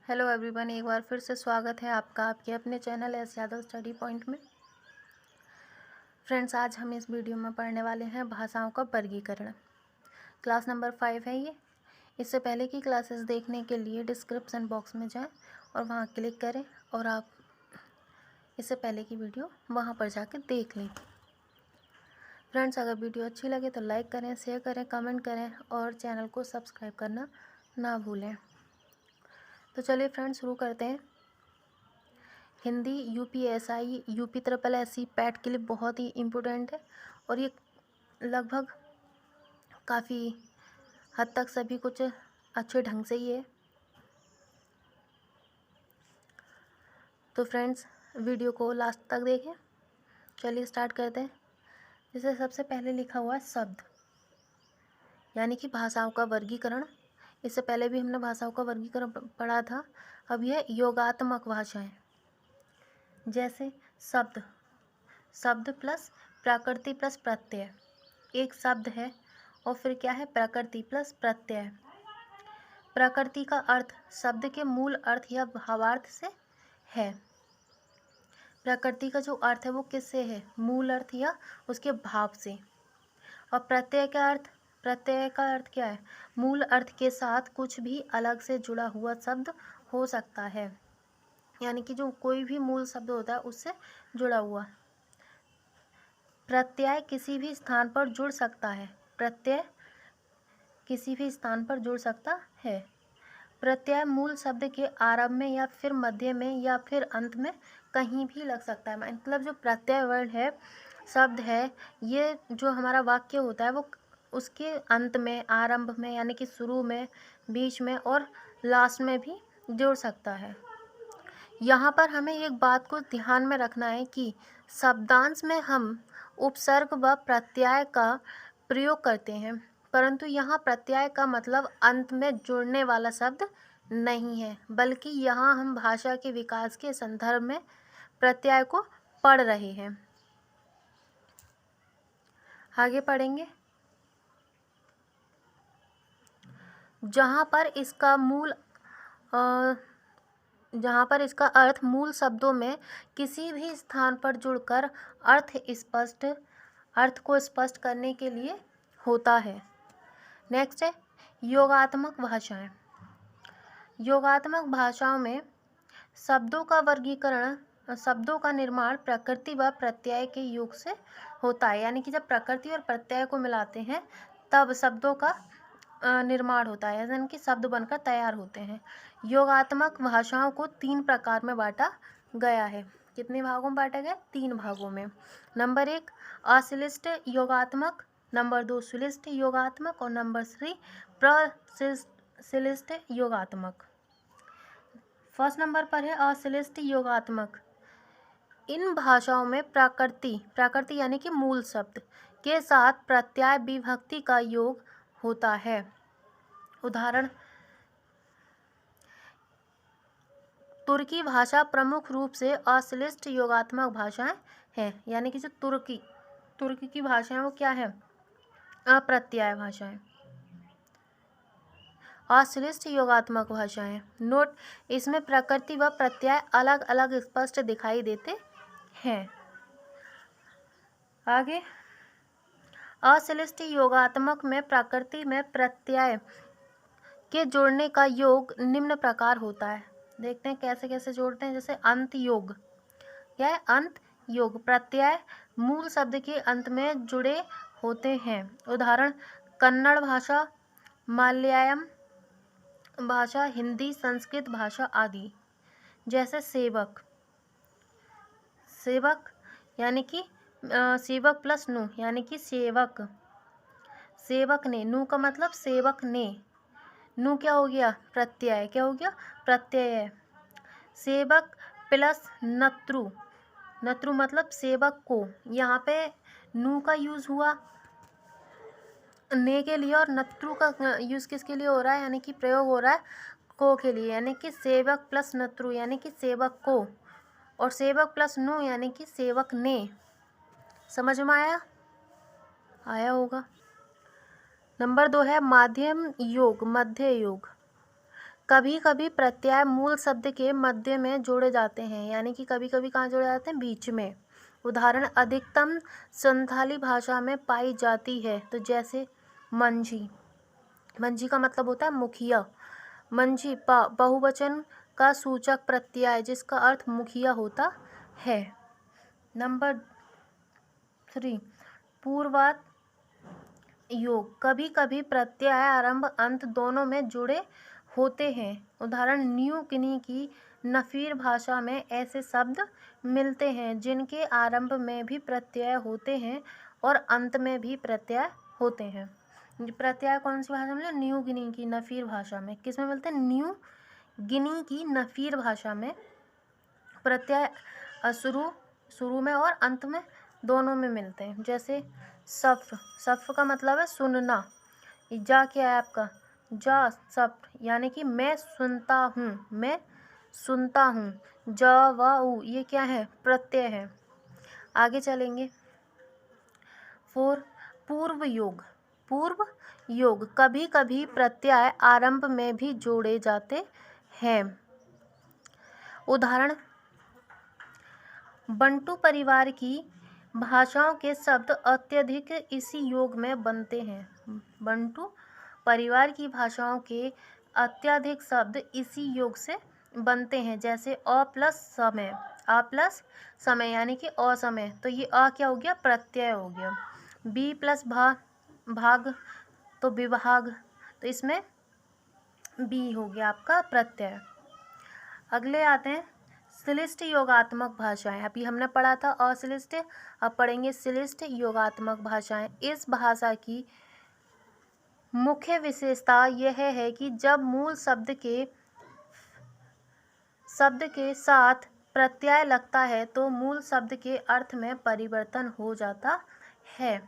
Hello everyone, एक बार फिर से स्वागत है आपका आपके अपने channel S Yadav study point में। फ्रेंड्स, आज हम इस वीडियो में पढ़ने वाले हैं भाषाओं का वर्गीकरण। क्लास नंबर 5 है ये। इससे पहले की क्लासेस देखने के लिए डिस्क्रिप्शन बॉक्स में जाएं और वहां क्लिक करें और आप इससे पहले की वीडियो वहां पर जाकर देख लें। फ्रेंड्स, अगर वीडियो अच्छी लगे तो लाइक करें, शेयर करें, कमेंट करें और चैनल को सब्सक्राइब करना ना भूलें। तो चलिए फ्रेंड्स, शुरू करते हैं। Hindi UPSI, UP triple SC, PAT के लिए बहुत ही इम्पोर्टेंट है और ये लगभग काफ़ी हद तक सभी कुछ अच्छे ढंग से ही है। तो फ्रेंड्स, वीडियो को लास्ट तक देखें। चलिए स्टार्ट करते हैं। जैसे सबसे पहले लिखा हुआ है शब्द, यानी कि भाषाओं का वर्गीकरण। इससे पहले भी हमने भाषाओं का वर्गीकरण पढ़ा था। अब यह योगात्मक भाषाएं, जैसे शब्द, शब्द प्लस प्रकृति प्लस प्रत्यय। एक शब्द है और फिर क्या है, प्रकृति प्लस प्रत्यय। प्रकृति का अर्थ शब्द के मूल अर्थ या भावार्थ से है। प्रकृति का जो अर्थ है वो किससे है, मूल अर्थ या उसके भाव से। और प्रत्यय का अर्थ, प्रत्यय का अर्थ क्या है, मूल अर्थ के साथ कुछ भी अलग से जुड़ा हुआ शब्द हो सकता है, यानी कि जो कोई भी मूल शब्द होता है उससे जुड़ा हुआ। प्रत्यय किसी भी स्थान पर जुड़ सकता है। प्रत्यय किसी भी स्थान पर जुड़ सकता है। प्रत्यय मूल शब्द के आरंभ में या फिर मध्य में या फिर अंत में कहीं भी लग सकता है। मतलब जो प्रत्यय वर्ड है, शब्द है, ये जो हमारा वाक्य होता है वो उसके अंत में, आरंभ में यानी कि शुरू में, बीच में और लास्ट में भी जुड़ सकता है। यहाँ पर हमें एक बात को ध्यान में रखना है कि शब्दांश में हम उपसर्ग व प्रत्यय का प्रयोग करते हैं, परंतु यहाँ प्रत्यय का मतलब अंत में जुड़ने वाला शब्द नहीं है, बल्कि यहाँ हम भाषा के विकास के संदर्भ में प्रत्यय को पढ़ रहे हैं। आगे पढ़ेंगे। जहाँ पर इसका अर्थ मूल शब्दों में किसी भी स्थान पर जुड़कर अर्थ को स्पष्ट करने के लिए होता है। नेक्स्ट है योगात्मक भाषाएं। योगात्मक भाषाओं में शब्दों का वर्गीकरण, शब्दों का निर्माण प्रकृति व प्रत्यय के योग से होता है, यानी कि जब प्रकृति और प्रत्यय को मिलाते हैं तब शब्दों का निर्माण होता है, यानी कि शब्द बनकर तैयार होते हैं। योगात्मक भाषाओं को 3 प्रकार में बांटा गया है। कितने भागों में बांटा गया? 3 भागों में। नंबर 1 अश्लिष्ट योगात्मक, नंबर 2 श्लिष्ट योगात्मक और नंबर 3 प्रश्लिष्ट योगात्मक। फर्स्ट नंबर पर है अश्लिष्ट योगात्मक। इन भाषाओं में प्रकृति यानी कि मूल शब्द के साथ प्रत्यय विभक्ति का योग होता है। उदाहरण, तुर्की भाषा प्रमुख रूप से अश्लिष्ट योगात्मक भाषाएं हैं, यानी कि जो तुर्की की भाषाएं वो क्या है, अप्रत्यय भाषाएं, अश्लिष्ट योगात्मक भाषाएं। नोट, इसमें प्रकृति व प्रत्यय अलग अलग स्पष्ट दिखाई देते हैं। आगे, अश्लिष्ट योगात्मक में प्रकृति में प्रत्यय के जोड़ने का योग निम्न प्रकार होता है। देखते हैं कैसे कैसे जोड़ते हैं। जैसे अंत योग, क्या है? अंत योग। प्रत्यय मूल शब्द के अंत में जुड़े होते हैं। उदाहरण, कन्नड़ भाषा, मलयालम भाषा, हिंदी, संस्कृत भाषा आदि। जैसे सेवक, सेवक यानी कि सेवक प्लस नु यानी कि सेवक, सेवक ने, नु का मतलब सेवक ने, नु क्या हो गया? प्रत्यय। क्या हो गया? प्रत्यय। सेवक प्लस नत्रु, नत्रु मतलब सेवक को। यहाँ पे नु का यूज़ हुआ ने के लिए और नत्रु का यूज़ किसके लिए हो रहा है, यानी कि प्रयोग हो रहा है को के लिए, यानी कि सेवक प्लस नत्रु यानी कि सेवक को, और सेवक प्लस नु यानी कि सेवक ने। समझ में आया होगा। नंबर 2 है माध्यम योग, मध्य योग। कभी कभी प्रत्यय मूल शब्द के मध्य में जोड़े जाते हैं, यानी कि कभी कभी कहाँ जोड़े जाते हैं, बीच में। उदाहरण अधिकतम संथाली भाषा में पाई जाती है, तो जैसे मंझी। मंझी का मतलब होता है मुखिया। मंझी बहुवचन का सूचक प्रत्यय जिसका अर्थ मुखिया होता है। नंबर 3, पूर्वात योग। कभी कभी प्रत्यय आरंभ अंत दोनों में जुड़े होते हैं। उदाहरण न्यू गिनी की नफीर भाषा में ऐसे शब्द मिलते हैं जिनके आरंभ में भी प्रत्यय होते हैं और अंत में भी प्रत्यय होते हैं। प्रत्यय कौन सी भाषा में? न्यू गिनी की नफीर भाषा में। किस में मिलते हैं? न्यू गिनी की नफीर भाषा में प्रत्यय शुरू में और अंत में दोनों में मिलते हैं। जैसे सफ्र। सफ्र का मतलब है सुनना। जा क्या है आपका? जा सफ्र, यानी कि मैं सुनता हूँ, मैं सुनता हूँ। ज व उ ये क्या है? प्रत्यय है। आगे चलेंगे। 4, पूर्व योग। पूर्व योग। कभी कभी प्रत्यय आरंभ में भी जोड़े जाते हैं। उदाहरण बंटू परिवार की भाषाओं के शब्द अत्यधिक इसी योग में बनते हैं। बंटू परिवार की भाषाओं के अत्यधिक शब्द इसी योग से बनते हैं। जैसे अ प्लस समय। अ प्लस समय यानी कि असमय, तो ये अ क्या हो गया? प्रत्यय हो गया। बी प्लस भाग, तो विभाग, तो इसमें बी हो गया आपका प्रत्यय। अगले आते हैं श्लिष्ट योगात्मक भाषाएं। अभी हमने पढ़ा था अश्लिष्ट, अब पढ़ेंगे श्लिष्ट योगात्मक भाषाएं। इस भाषा की मुख्य विशेषता यह है कि जब मूल शब्द के साथ प्रत्यय लगता है तो मूल शब्द के अर्थ में परिवर्तन हो जाता है।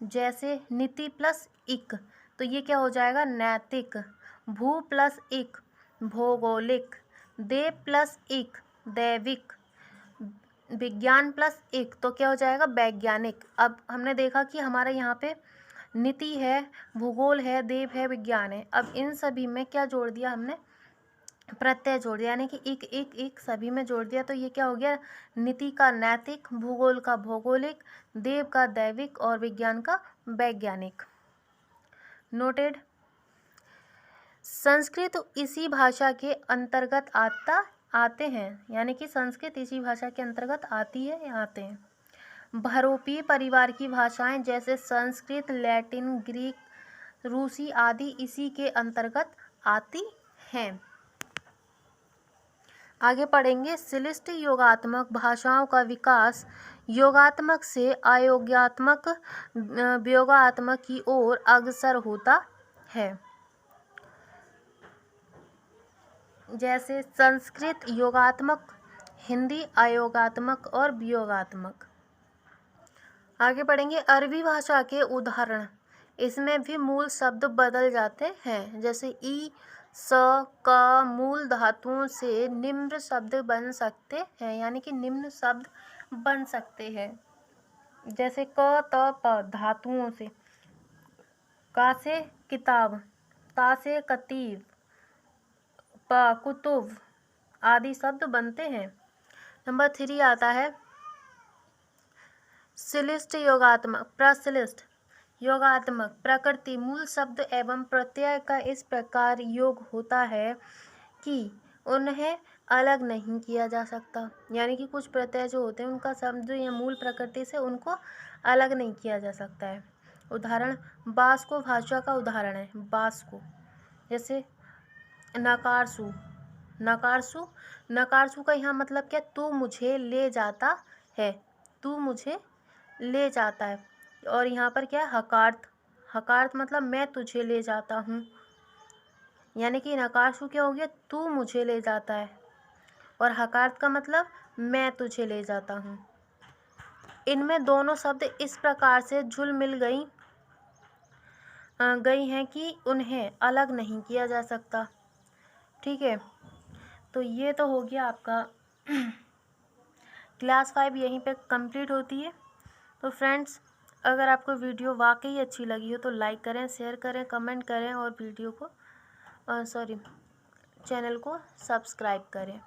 जैसे नीति प्लस इक, तो ये क्या हो जाएगा? नैतिक। भू प्लस इक, भौगोलिक। देव प्लस इक, दैविक। विज्ञान प्लस इक, तो क्या हो जाएगा? वैज्ञानिक। अब हमने देखा कि हमारे यहाँ पे नीति है, भूगोल है, देव है, विज्ञान है। अब इन सभी में क्या जोड़ दिया हमने? प्रत्यय जोड़ दिया, यानी कि एक एक एक सभी में जोड़ दिया, तो ये क्या हो गया? नीति का नैतिक, भूगोल का भौगोलिक, देव का दैविक और विज्ञान का वैज्ञानिक। नोटेड। संस्कृत इसी भाषा के अंतर्गत आते हैं, यानी कि संस्कृत इसी भाषा के अंतर्गत आती है या आते हैं। बहुरूपीय परिवार की भाषाएं जैसे संस्कृत, लैटिन, ग्रीक, रूसी आदि इसी के अंतर्गत आती हैं। आगे पढ़ेंगे श्लिष्ट योगात्मक भाषाओं का विकास योगात्मक से अयोगात्मक वियोगात्मक की ओर अग्रसर होता है। जैसे संस्कृत योगात्मक, हिंदी अयोगात्मक और वियोगात्मक। आगे पढ़ेंगे अरबी भाषा के उदाहरण। इसमें भी मूल शब्द बदल जाते हैं। जैसे ई, स, क मूल धातुओं से निम्न शब्द बन सकते हैं, यानी कि निम्न शब्द बन सकते हैं। जैसे क, त, प धातुओं से। का से किताब, ता से कतीब, प कुतुब आदि शब्द बनते हैं। नंबर 3 आता है श्लिष्ट योगात्मक। प्रश्लिष्ट योगात्मक प्रकृति मूल शब्द एवं प्रत्यय का इस प्रकार योग होता है कि उन्हें अलग नहीं किया जा सकता, यानी कि कुछ प्रत्यय जो होते हैं उनका शब्द या मूल प्रकृति से उनको अलग नहीं किया जा सकता है। उदाहरण बास्को भाषा का उदाहरण है। बास्को। जैसे नकारसु। नकारसु, नकारसु का यहाँ मतलब क्या? तू मुझे ले जाता है, तू मुझे ले जाता है। और यहाँ पर क्या है? हकार्थ। हकार्थ मतलब मैं तुझे ले जाता हूँ, यानी कि नकारसु क्या हो गया? तू मुझे ले जाता है, और हकार्थ का मतलब मैं तुझे ले जाता हूँ। इनमें दोनों शब्द इस प्रकार से झुल मिल गई हैं कि उन्हें अलग नहीं किया जा सकता। ठीक है, तो ये तो हो गया आपका क्लास 5 यहीं पे कंप्लीट होती है। तो फ्रेंड्स, अगर आपको वीडियो वाकई अच्छी लगी हो तो लाइक करें, शेयर करें, कमेंट करें और वीडियो को चैनल को सब्सक्राइब करें।